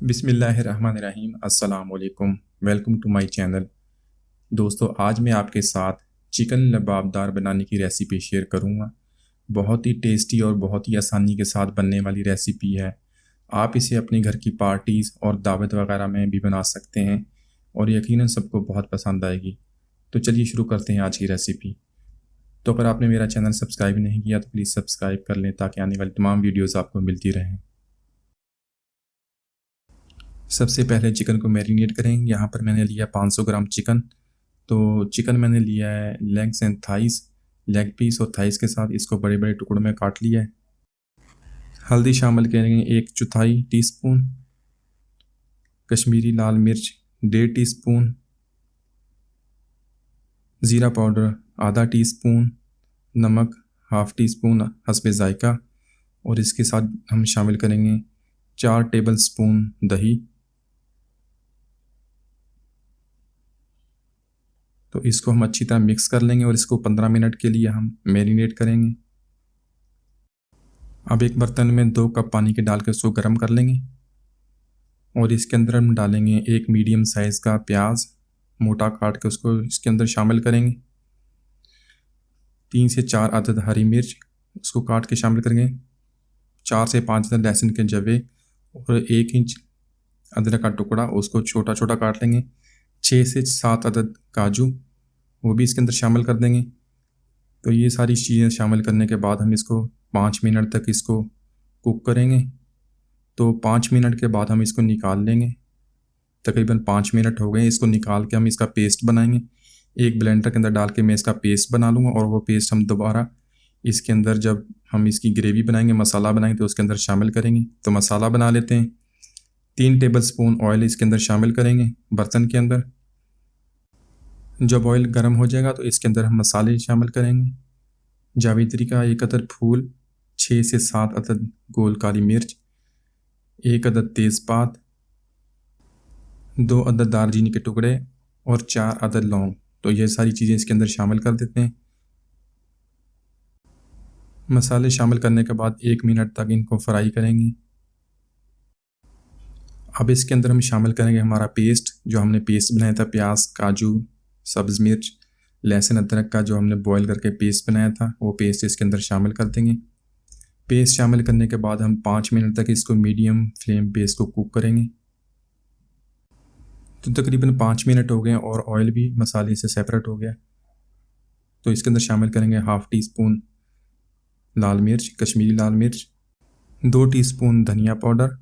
बिस्मिल्लाहिर्रहमानिर्रहीम। अस्सलाम वालेकुम। Welcome to my channel. दोस्तों, आज मैं आपके साथ चिकन लबाबदार बनाने की रेसिपी शेयर करूंगा। बहुत ही टेस्टी और बहुत ही आसानी के साथ बनने वाली रेसिपी है। आप इसे अपने घर की पार्टीज़ और दावत वगैरह में भी बना सकते हैं और यकीनन सबको बहुत पसंद आएगी। तो चलिए शुरू करते हैं आज की रेसिपी। तो अगर आपने मेरा चैनल सब्सक्राइब नहीं किया तो प्लीज़ सब्सक्राइब कर लें ताकि आने वाली तमाम वीडियोज़ आपको मिलती रहें। सबसे पहले चिकन को मैरिनेट करेंगे। यहाँ पर मैंने लिया 500 ग्राम चिकन। तो चिकन मैंने लिया है legs and thighs, leg piece और थाइस के साथ इसको बड़े बड़े टुकड़ों में काट लिया है। हल्दी शामिल करेंगे 1/4 टीस्पून, कश्मीरी लाल मिर्च 1.5 टीस्पून, ज़ीरा पाउडर आधा टीस्पून, नमक 1/2 टीस्पून हस्बे ज़ायका और इसके साथ हम शामिल करेंगे 4 टेबल स्पून दही। तो इसको हम अच्छी तरह मिक्स कर लेंगे और इसको 15 मिनट के लिए हम मैरिनेट करेंगे। अब एक बर्तन में 2 कप पानी के डाल के उसको गर्म कर लेंगे और इसके अंदर हम डालेंगे एक मीडियम साइज़ का प्याज मोटा काट के उसको इसके अंदर शामिल करेंगे। 3 से 4 अदद हरी मिर्च उसको काट के शामिल करेंगे। 4 से 5 अदद लहसुन के जवे और 1 इंच अदरक का टुकड़ा उसको छोटा छोटा काट लेंगे। 6 से 7 अदद काजू वो भी इसके अंदर शामिल कर देंगे। तो ये सारी चीज़ें शामिल करने के बाद हम इसको 5 मिनट तक इसको कुक करेंगे। तो 5 मिनट के बाद हम इसको निकाल लेंगे। तकरीबन 5 मिनट हो गए। इसको निकाल के हम इसका पेस्ट बनाएंगे। एक ब्लेंडर के अंदर डाल के मैं इसका पेस्ट बना लूँगा और वो पेस्ट हम दोबारा इसके अंदर जब हम इसकी ग्रेवी बनाएंगे, मसाला बनाएंगे तो उसके अंदर शामिल करेंगे। तो मसाला बना लेते हैं। 3 टेबल स्पून ऑयल इसके अंदर शामिल करेंगे बर्तन के अंदर। जब ऑयल गर्म हो जाएगा तो इसके अंदर हम मसाले शामिल करेंगे। जावित्री का 1 अदद फूल, 6 से 7 अदद गोल काली मिर्च, 1 अदद तेज़पात, 2 अदद दालचीनी के टुकड़े और 4 अदद लौंग। तो ये सारी चीज़ें इसके अंदर शामिल कर देते हैं। मसाले शामिल करने के बाद 1 मिनट तक इनको फ्राई करेंगे। अब इसके अंदर हम शामिल करेंगे हमारा पेस्ट, जो हमने पेस्ट बनाया था प्याज, काजू, सब्ज़ मिर्च, लहसुन अदरक का जो हमने बॉईल करके पेस्ट बनाया था, वो पेस्ट इसके अंदर शामिल कर देंगे। पेस्ट शामिल करने के बाद हम 5 मिनट तक इसको मीडियम फ्लेम पे इसको कुक करेंगे। तो तकरीबन 5 मिनट हो गए और ऑयल भी मसाले से सेपरेट हो गया। तो इसके अंदर शामिल करेंगे 1/2 टीस्पून लाल मिर्च, कश्मीरी लाल मिर्च, 2 टीस्पून धनिया पाउडर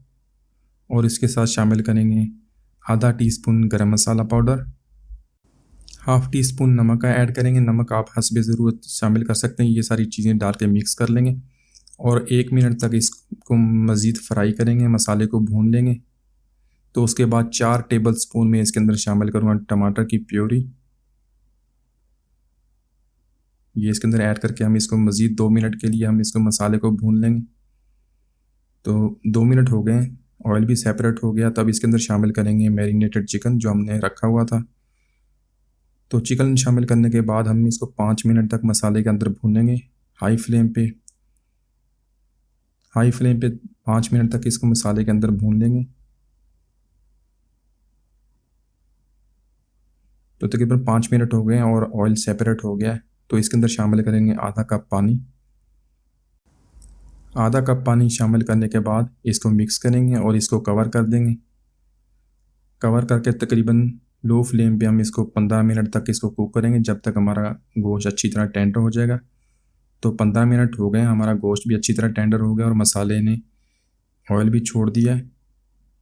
और इसके साथ शामिल करेंगे आधा टीस्पून गरम मसाला पाउडर, 1/2 टीस्पून नमक का ऐड करेंगे। नमक आप हस्बे ज़रूरत शामिल कर सकते हैं। ये सारी चीज़ें डाल के मिक्स कर लेंगे और 1 मिनट तक इसको मज़ीद फ्राई करेंगे, मसाले को भून लेंगे। तो उसके बाद 4 टेबल स्पून में इसके अंदर शामिल करूँगा टमाटर की प्योरी। ये इसके अंदर ऐड करके हम इसको मज़ीद 2 मिनट के लिए हम इसको मसाले को भून लेंगे। तो 2 मिनट हो गए, ऑयल भी सेपरेट हो गया। तब इसके अंदर शामिल करेंगे मैरिनेटेड चिकन जो हमने रखा हुआ था। तो चिकन शामिल करने के बाद हम इसको 5 मिनट तक मसाले के अंदर भूनेंगे हाई फ्लेम पे। 5 मिनट तक इसको मसाले के अंदर भून लेंगे। तो तकरीबन 5 मिनट हो गए और ऑयल सेपरेट हो गया है। तो इसके अंदर शामिल करेंगे आधा कप पानी। आधा कप पानी शामिल करने के बाद इसको मिक्स करेंगे और इसको कवर कर देंगे। कवर करके तकरीबन लो फ्लेम पे हम इसको 15 मिनट तक इसको कुक करेंगे, जब तक हमारा गोश्त अच्छी तरह टेंडर हो जाएगा। तो 15 मिनट हो गए, हमारा गोश्त भी अच्छी तरह टेंडर हो गया और मसाले ने ऑयल भी छोड़ दिया है।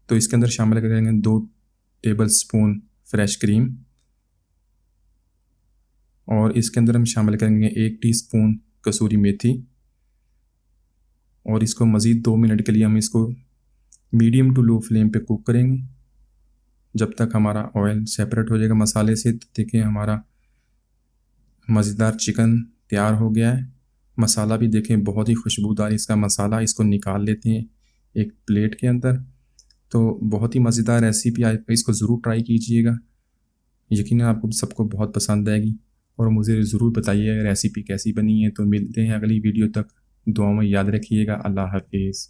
तो इसके अंदर शामिल करेंगे 2 टेबल स्पून फ्रेश क्रीम और इसके अंदर हम शामिल करेंगे 1 टीस्पून कसूरी मेथी और इसको मज़ीद 2 मिनट के लिए हम इसको मीडियम टू लो फ्लेम पे कुक करेंगे, जब तक हमारा ऑयल सेपरेट हो जाएगा मसाले से। देखिए हमारा मज़ेदार चिकन तैयार हो गया है। मसाला भी देखें बहुत ही खुशबूदार इसका मसाला। इसको निकाल लेते हैं एक प्लेट के अंदर। तो बहुत ही मज़ेदार रेसिपी, आप इसको ज़रूर ट्राई कीजिएगा। यकीनन आपको सबको बहुत पसंद आएगी और मुझे ज़रूर बताइए रेसिपी कैसी बनी है। तो मिलते हैं अगली वीडियो तक। दुआ में याद रखिएगा। अल्लाह हाफिज़।